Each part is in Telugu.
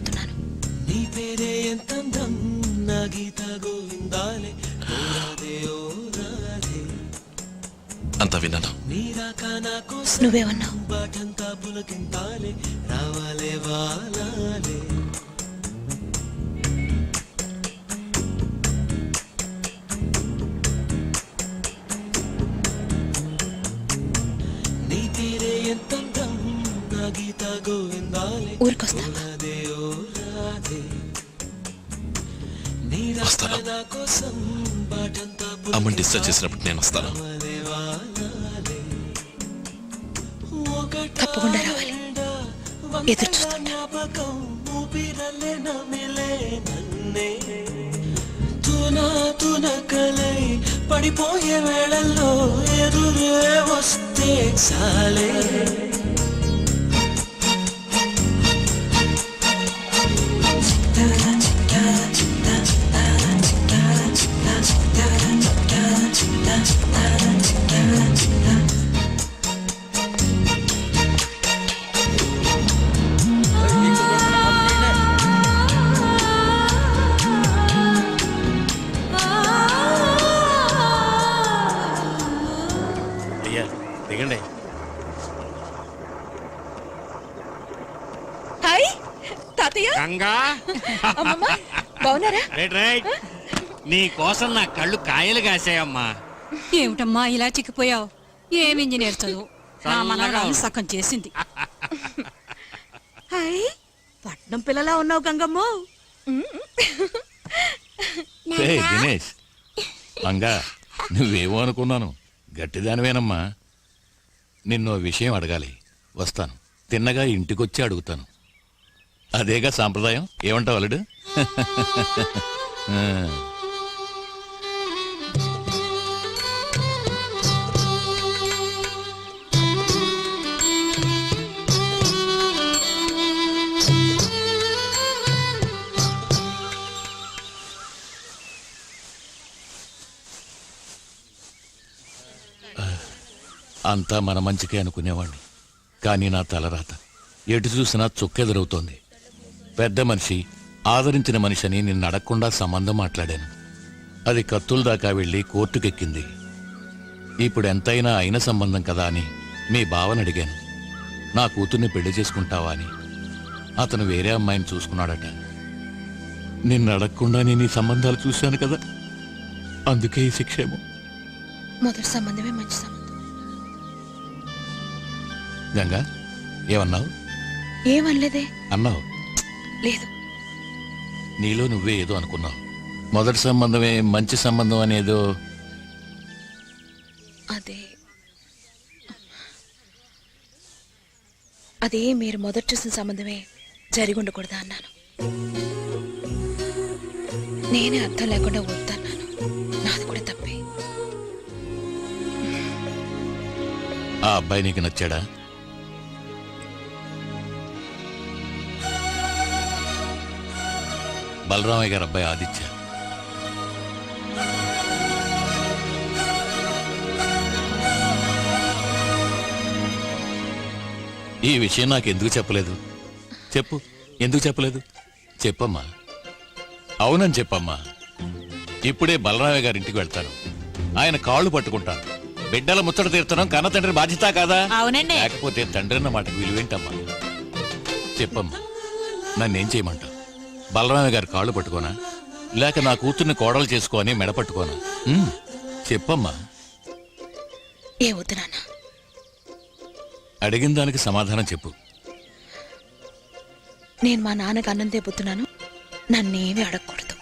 వెళ్తున్నాను. అంత విన్నాను. నువ్వేమన్నావు? ఊరికొస్తావా? వస్తాను. అమ్మని డిశ్చార్జ్ చేసినప్పుడు నేను వస్తాను. తప్పకుండా రావాలి. ఎదురు చూస్తున్నా. పడిపోయే వేళల్లో ఎదురే వస్తే చాలే. హాయ్ తాతయ్య. బాగున్నారా? నీ కోసం నా కళ్ళు కాయలు కాసాయమ్మా. ఏమిటమ్మా ఇలా చిక్కిపోయావు? ఏం ఇంజనీర్ చదువు నా మనవరాలు సగం చేసింది. హాయ్, పట్నం పిల్లలా ఉన్నావు గంగమ్మ. దినేష్, మంగా నువ్వేమో అనుకున్నాను, గట్టిదానివేనమ్మా. నిన్నో విషయం అడగాలి, వస్తాను. తిన్నగా ఇంటికొచ్చి అడుగుతాను. అదేగా సాంప్రదాయం. ఏమంటావు అల్లుడు? అంతా మన మంచికే అనుకునేవాణ్ణి, కానీ నా తలరాత ఎటు చూసినా చుక్కెదురవుతోంది. పెద్ద మనిషి, ఆదరించిన మనిషి అని నిన్ను అడగకుండా సంబంధం మాట్లాడాను. అది కత్తుల దాకా వెళ్ళి కోర్టుకెక్కింది. ఇప్పుడు ఎంతైనా అయిన సంబంధం కదా అని మీ బావని అడిగాను, నా కూతుర్ని పెళ్లి చేసుకుంటావా అని. అతను వేరే అమ్మాయిని చూసుకున్నాడట. నిన్ను అడగకుండా నేను ఈ సంబంధాలు చూశాను కదా, అందుకే ఈ శిక్షేమో. మొదటి సంబంధమే మంచి సంబంధం. గంగా, ఏమన్నావు? ఏమనలేదే. అన్నావు? లేదు. నీలో నువ్వే ఏదో అనుకున్నావు. మొదటి సంబంధమే మంచి సంబంధం అనేదో. అదే మీరు మొదటి చూసిన సంబంధమే జరిగి ఉండకూడదా అన్నాను. నేనే అర్థం లేకుండా వద్దన్నాను. నాది కూడా తప్పే. ఆ అబ్బాయి నీకు నచ్చాడా? బలరామయ్య గారు అబ్బాయి ఆదిత్య. ఈ విషయం నాకు ఎందుకు చెప్పలేదు? చెప్పు, ఎందుకు చెప్పలేదు? చెప్పమ్మా. అవునని చెప్పమ్మా. ఇప్పుడే బలరామయ్య గారింటికి వెళ్తాను, ఆయన కాళ్ళు పట్టుకుంటాను. బిడ్డల ముచ్చట తీర్చడం కన్న తండ్రి బాధ్యత కాదా? అవునండి. లేకపోతే తండ్రి అన్న మాటకు విలువేంటమ్మా? చెప్పమ్మా, నన్నేం చేయమంటావు? బలరామయ్య గారి కాళ్ళు పట్టుకోనా, లేక నా కూతుర్ని కోడలు చేసుకోని మెడపట్టుకోనా? చెప్పమ్మా. ఏమవుతు నాన్న? అడిగిన దానికి సమాధానం చెప్పు. నేను మా నాన్నకు అన్నం తెపుతున్నాను, నన్నేమీ అడగకూడదు.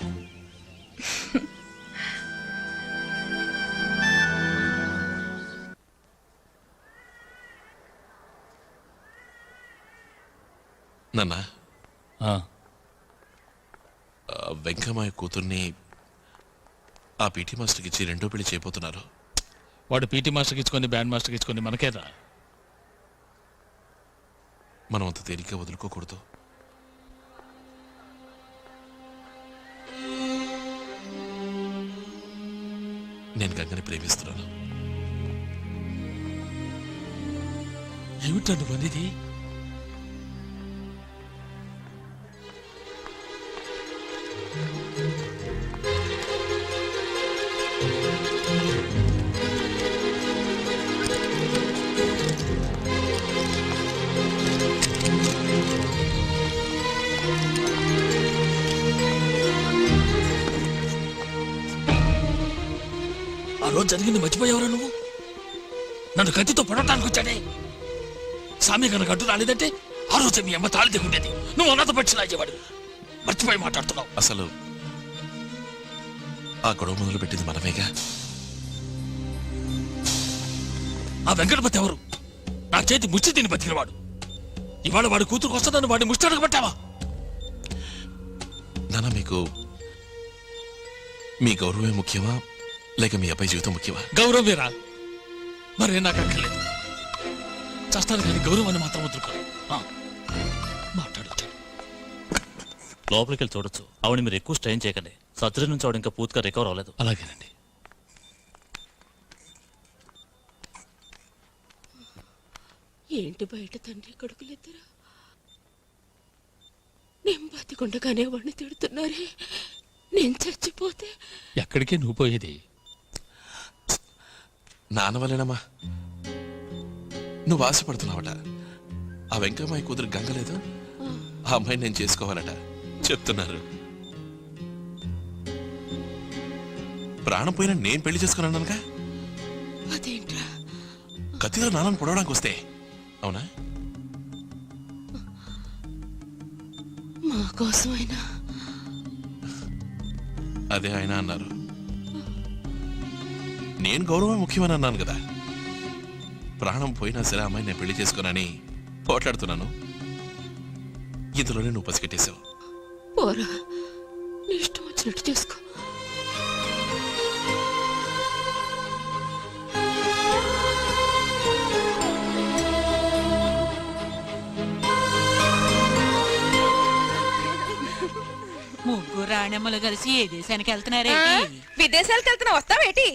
నాన్న, వెంకమ్మయ్య కూతుర్ని ఆ పీటీ మాస్టర్కి ఇచ్చి రెండో పెళ్లి చేయబోతున్నారు. వాడు పీటీ మాస్టర్కి ఇచ్చుకొని బ్యాండ్ మాస్టర్కి ఇచ్చుకొని మనకేదా? మనం అంత తేలిక వదులుకోకూడదు. నేను గంగని ప్రేమిస్తున్నాను. ఏమిటా నువ్వు అనేది? ఆ రోజు జరిగింది మర్చిపోయావురా నువ్వు? నన్ను కత్తితో పొడవటానికి వచ్చాడే సామి కనుక అడ్డు రాలేదంటే ఆ రోజు మీ అమ్మ తాళి దిగుండేది. నువ్వు అన్నత పక్షిలాగేవాడు. మర్చిపోయి మాట్లాడుతున్నావు. అసలు ఆ గొడవ మొదలు పెట్టింది మనమేగా. ఆ వెంకటపతి ఎవరు? నా చేతి ముచ్చి తిని బతికినవాడు. ఇవాళ వాడి కూతురు వస్తుందని వాడిని ముష్టి అడగబట్టావా? నాన్న, మీకు మీ గౌరవమే ముఖ్యమా లేక మీ అబ్బాయి జీవితం ముఖ్యమా? గౌరవం వేరా? మరే నాకు అక్కర్లేదు. చస్తాను కానీ గౌరవాన్ని మాత్రం వదులుకో. మాట్లాడొచ్చు. లోపలికి వెళ్ళి చూడొచ్చు. ఆవిడ మీరు ఎక్కువ స్ట్రెయిన్ చేయకండి. సర్జరీ నుంచి ఆవిడ ఇంకా పూర్తిగా రికవర్ అవ్వలేదు. అలాగేనండి. ఏంటి బయట తండ్రి కొడుకులిద్దరు నేను బతికుండగానే వాడిని తిడుతున్నారే. నేను చచ్చిపోతే ఎక్కడికే నువ్వు పోయేది? నాన్న వల్లేనమ్మా. నువ్వు ఆశపడుతున్నావట. ఆ వెంకమ్మాయి కూతురు గంగలేదు, ఆ అమ్మాయిని నేను చేసుకోవాలట చెప్తున్నారు. ప్రాణం పోయినా నేను పెళ్లి చేసుకున్నానుగా. అదేంట్రా? కత్తిలో నాన్నను పొడవడానికి వస్తే అవునా? మా కోసమైనా? అదే ఆయన అన్నారు. నేను గౌరవం ముఖ్యమని అన్నాను కదా. ప్రాణం పోయినా సరే అమ్మాయి నేను పెళ్లి చేసుకోనని పోట్లాడుతున్నాను. ఇందులోనే నువ్వు పసిగట్టేశావు. పోరా, నీ ఇష్టం వచ్చినట్టు చేసుకో. ముగ్గురు రాణమ్మలు కలిసి ఏ దేశానికి వెళ్తున్నారేంటి? విదేశాలకు వెళ్తున్నా వస్తావేటి?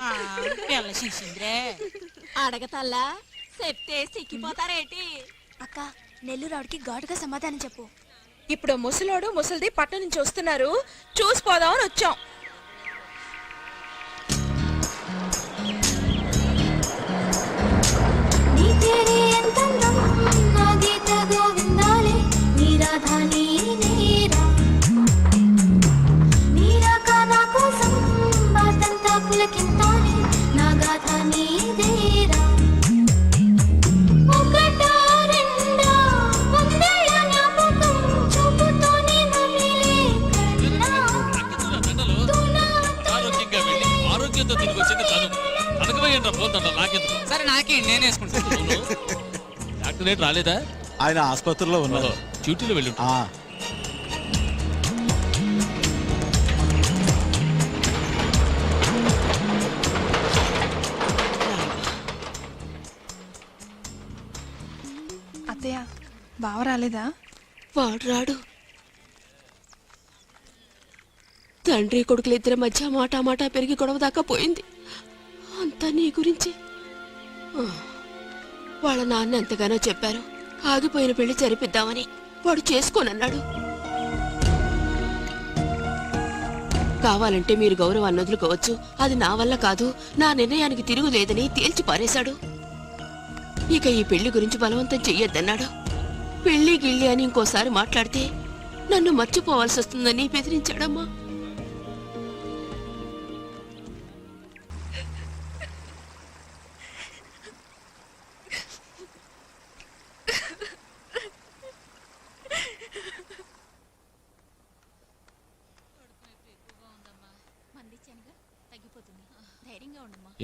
పిల్ల శిశింద్రే అడగతల్లా చెప్తే సిక్కిపోతారేటి? అక్క, నెల్లూరాడికి ఘాటుగా సమాధానం చెప్పు. ఇప్పుడు ముసలోడు ముసలిది పట్నం నుంచి వస్తున్నారు, చూసిపోదామని వచ్చాం. ఆరోగ్యంతో తిరిగి వచ్చింది తను. తనకమయ్యండి పోతుంట నాకెందుకు? సరే నాకే, నేను వేసుకుంటాను. డాక్టర్ రేటు రాలేదా? ఆయన ఆసుపత్రిలో ఉన్నారు. డ్యూటీలో వెళ్ళి అత్తయ్య, బావ రాలేదా? వాడు రాడు. తండ్రి కొడుకులిద్దరి మధ్య మాటా పెరిగి గొడవ దాకా పోయింది. అంతా నీ గురించి. వాళ్ళ నాన్న ఎంతగానో చెప్పారు, ఆగిపోయిన పెళ్లి జరిపిద్దామని. వాడు చేసుకోనన్నాడు. కావాలంటే మీరు గౌరవాన్ని వదులుకోవచ్చు, అది నా వల్ల కాదు, నా నిర్ణయానికి తిరుగులేదని తేల్చి పారేశాడు. ఇక ఈ పెళ్లి గురించి బలవంతం చెయ్యొద్దన్నాడు. పెళ్లి గిళ్ళి అని ఇంకోసారి మాట్లాడితే నన్ను మర్చిపోవాల్సి వస్తుందని బెదిరించాడమ్మా.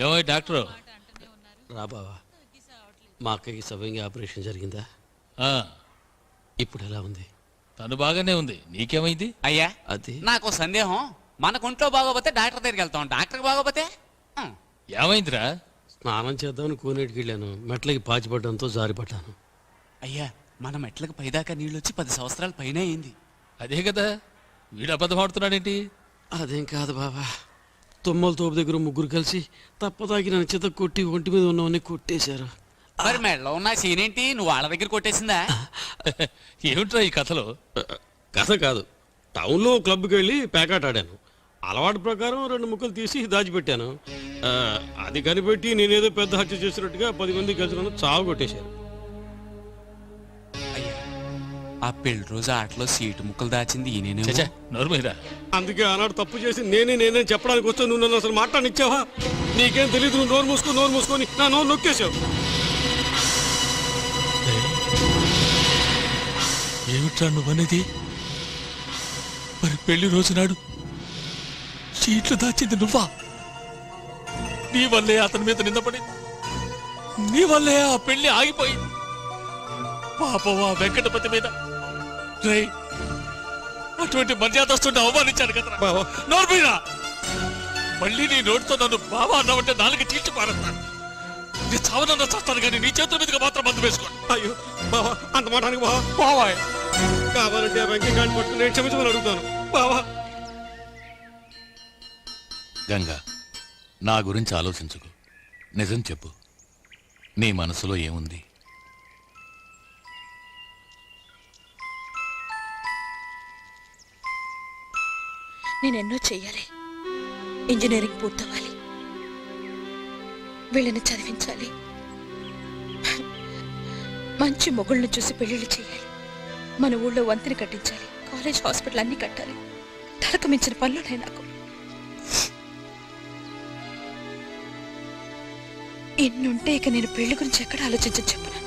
ఏమో డాక్టర్ రా బావా, మా అక్కకి సవ్యంగా ఆపరేషన్ జరిగిందా? ఇప్పుడు ఎలా ఉంది? తను బాగానే ఉంది. నీకేమైంది? అయ్యా, అది నాకు సందేహం. మనకు ఒంట్లో బాగోపోతే డాక్టర్ దగ్గరికి వెళ్తాం, డాక్టర్ బాగోపోతే ఏమైందిరా? స్నానం చేద్దామని కోనేటికి వెళ్ళాను. మెట్లకి పాచిపడడంతో జారిపడ్డాను. అయ్యా, మన మెట్లకు పైదాకా నీళ్ళొచ్చి 10 సంవత్సరాల పైన అయింది. అదే కదా, వీడు అబద్ధం ఆడుతున్నాడేంటి? అదేం కాదు బాబా, తుమ్మల తోపు దగ్గర ముగ్గురు కలిసి తప్పదాగి నన్ను చిత కొట్టి ఒంటి మీద ఉన్నవన్నీ కొట్టేశారు. మరి మెడలో ఉన్న సీనేంటి? నువ్వు వాళ్ళ దగ్గర కొట్టేసిందా? ఏమిట్రా ఈ కథలో? కథ కాదు, టౌన్లో క్లబ్కి వెళ్ళి ప్యాకాట్ ఆడాను. అలవాటు ప్రకారం 2 ముక్కలు తీసి దాచిపెట్టాను. అది కనిపెట్టి నేనేదో పెద్ద హత్య చేసినట్టుగా 10 మంది కలిసి నన్ను చావు కొట్టేశారు. అయ్యా, ఆ పెళ్లి రోజు ఆటలో సీటు ముక్కలు దాచింది ఈయనేమో. చచ్చా నోరు మీద. అందుకే ఆనాడు తప్పు చేసి నేనే చెప్పడానికి వస్తే నువ్వు నన్ను అసలు మాట్లాడిచ్చావా? నీకేం తెలియదు, నువ్వు నోరు మూసుకొని నా నోరు నొక్కేశావు. ఏమిట్రా నువ్వనేది? మరి పెళ్లి రోజు నాడు సీట్లు దాచింది నువ్వా? నీ వల్లే అతని మీద నిందపడి, నీ వల్లే ఆ పెళ్లి ఆగిపోయింది. పాపం ఆ వెంకటపతి మీద రేయ్ అటువంటి మర్యాదస్తుంటే అవమానించాను కదా. నోర్మీరా, మళ్ళీ నీ నోటితో నన్ను బాబా అన్నావంటే నాలుగు చీల్చి పారేస్తాను. నీ చావనన్నా చేస్తాను కానీ నీ చేతుల మీదుగా మాత్రం మందు వేసుకోండి. అయ్యో బావా, అంత మాటానికి బావా. బావా కావాలంటే వెంకీ గాని పట్టు నేను క్షమించమని అడుగుతాను బావా. గంగా, నా గురించి ఆలోచించుకో. నిజం చెప్పు, నీ మనసులో ఏముంది? నేనెన్నో చెయ్యాలి. ఇంజనీరింగ్ పూర్తవ్వాలి, వీళ్ళని చదివించాలి, మంచి మొగుళ్ళని చూసి పెళ్లిళ్ళు చేయాలి, మన ఊళ్ళో వంతిని కట్టించాలి, కాలేజ్ హాస్పిటల్ అన్ని కట్టాలి. తలకు మించిన పనులున్నాయి నాకు. ఇన్నుంటే ఇక నేను పెళ్లి గురించి ఎక్కడ ఆలోచించని చెప్పను.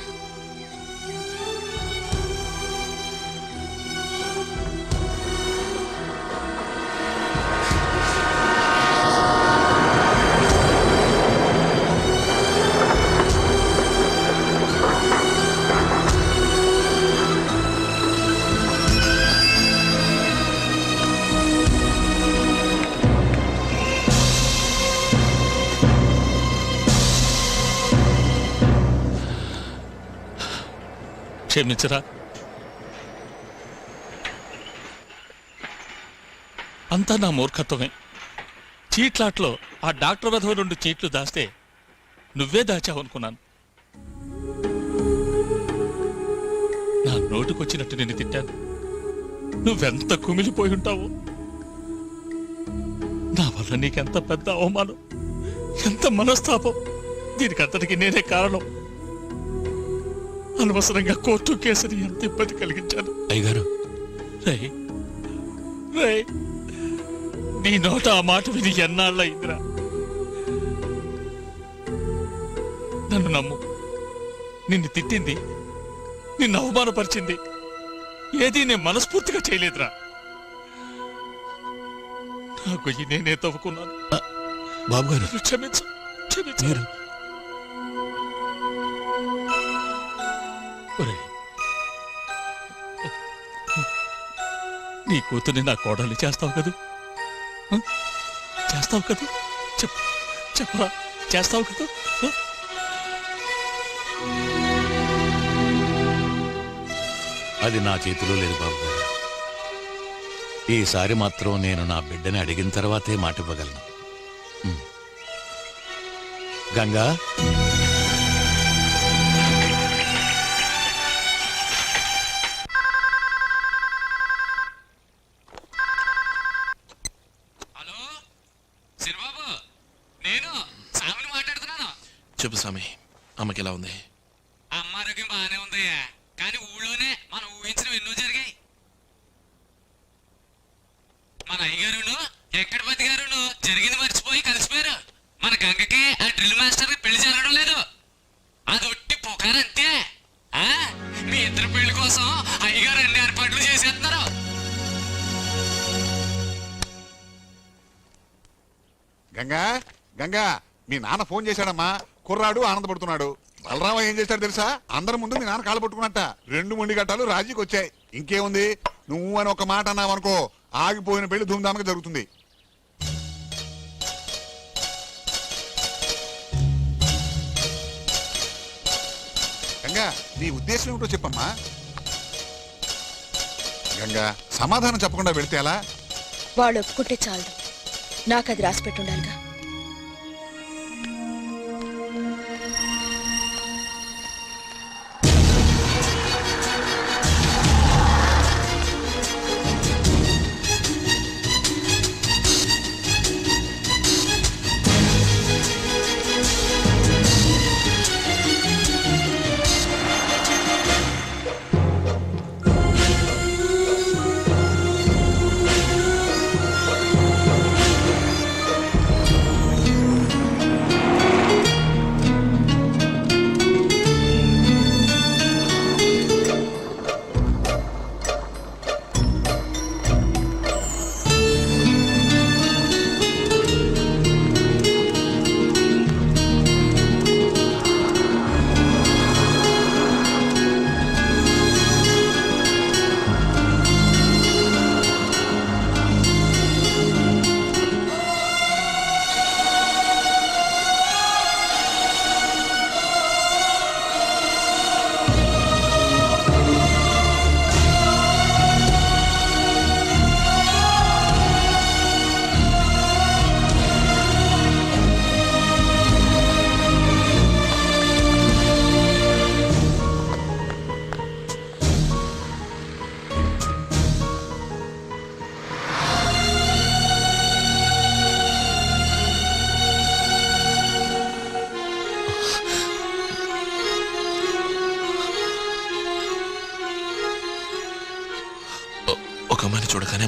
క్షమించరా. అంతా నా మూర్ఖత్వమే. చీట్లాట్లో ఆ డాక్టర్ వధవ 2 చీట్లు దాస్తే నువ్వే దాచావనుకున్నాను. నా నోటుకొచ్చినట్టు నిన్ను తిట్టాను. నువ్వెంత కుమిలిపోయి ఉంటావో. నా వల్ల నీకెంత పెద్ద అవమానం, ఎంత మనస్తాపం. దీనికంతటికి నేనే కారణం. అనవసరంగా కోర్టు కేసుని ఎంత ఇబ్బంది కలిగించాను. అయ్యగారు, రై నీ నోట ఆ మాట విని ఎన్నాళ్ళయిందిరా. నన్ను నమ్ము. నిన్ను తిట్టింది, నిన్ను అవమానపరిచింది ఏదీ నేను మనస్ఫూర్తిగా చేయలేదురా. నా గొయ్యి నేనే తవ్వుకున్నాను. బాబు గారు క్షమించు, క్షమించు. నీ కూతుర్ని నా కోడల్ని చేస్తావు కదూ? చేస్తావు కదూ? చెప్పరా, చేస్తావు కదూ? అది నా చేతిలో లేదు బాబు గారు. ఈసారి మాత్రం నేను నా బిడ్డని అడిగిన తర్వాతే మాట ఇవ్వగలను. గంగా, చెప్పు స్వామి, అమ్మకి ఎలా ఉంది? అమ్మ ఆరోగ్యం బాగానే ఉందయ్యా, కానీ ఊళ్ళోనే మనం ఊహించినవి ఎన్నో జరిగాయి. మన అయ్యగారును వెంకటపతి గారును జరిగింది మర్చిపోయి కలిసిపోయారు. మన గంగకి ఆ డ్రిల్ మాస్టర్ పెళ్లి జరగడం లేదు. అది ఒట్టి పొగారంతే. మీ ఇద్దరు పెళ్లి కోసం అయ్యగారు అన్ని ఏర్పాట్లు చేసేస్తున్నారు. గంగా, గంగా, మీ నాన్న ఫోన్ చేశాడమ్మా. కుర్రాడు ఆనందపడుతున్నాడు. బలరామ ఏం చేశాడు తెలుసా? అందరి ముందు మీ నాన్న కాలు పట్టుకున్నట్ట 2 మొండి గట్టాలు రాజీకి వచ్చాయి. ఇంకేముంది, నువ్వు అని ఒక మాట అన్నావనుకో ఆగిపోయిన పెళ్లి ధూమ్ధామ్గా జరుగుతుంది. గంగా, నీ ఉద్దేశం ఏమిటో చెప్పమ్మా. గంగా, సమాధానం చెప్పకుండా వెళితే ఎలా? వాళ్ళు ఒప్పుకుంటే చాలదు, నాకు అది రాసి పెట్టుండాలిగా.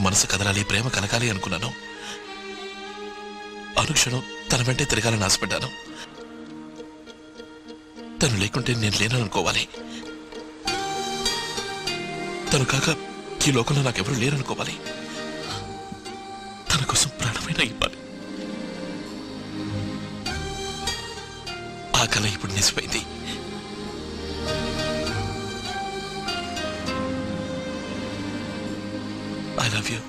మనసు కదలాలి, ప్రేమ కలగాలి అనుకున్నాను. అనుక్షణం తన వెంటే తిరగాలని ఆశపడ్డాను. తను లేకుంటే నేను లేననుకోవాలి. తను కాక ఈ లోకంలో నాకెవరూ లేరనుకోవాలి. తన కోసం ప్రాణమైన ఇవ్వాలి. ఆ కళ ఇప్పుడు నిజమైంది. I love you.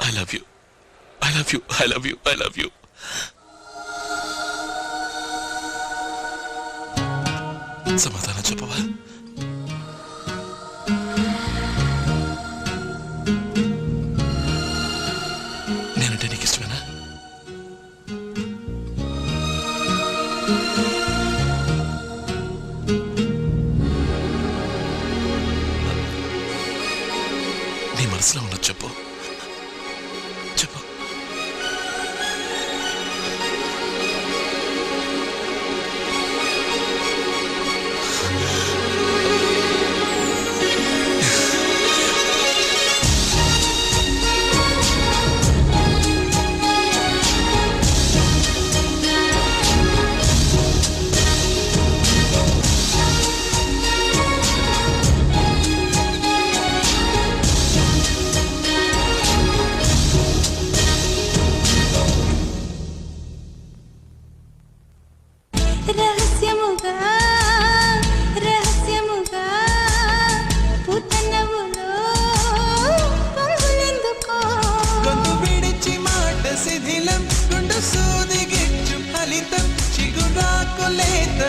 I love you. I love you. I love you. I love you. సమాధానం చెప్పవా? నేనంటే నీకు ఇష్టమేనా? నీ మనసులో ఉన్నది చెప్పు. చెప్పు.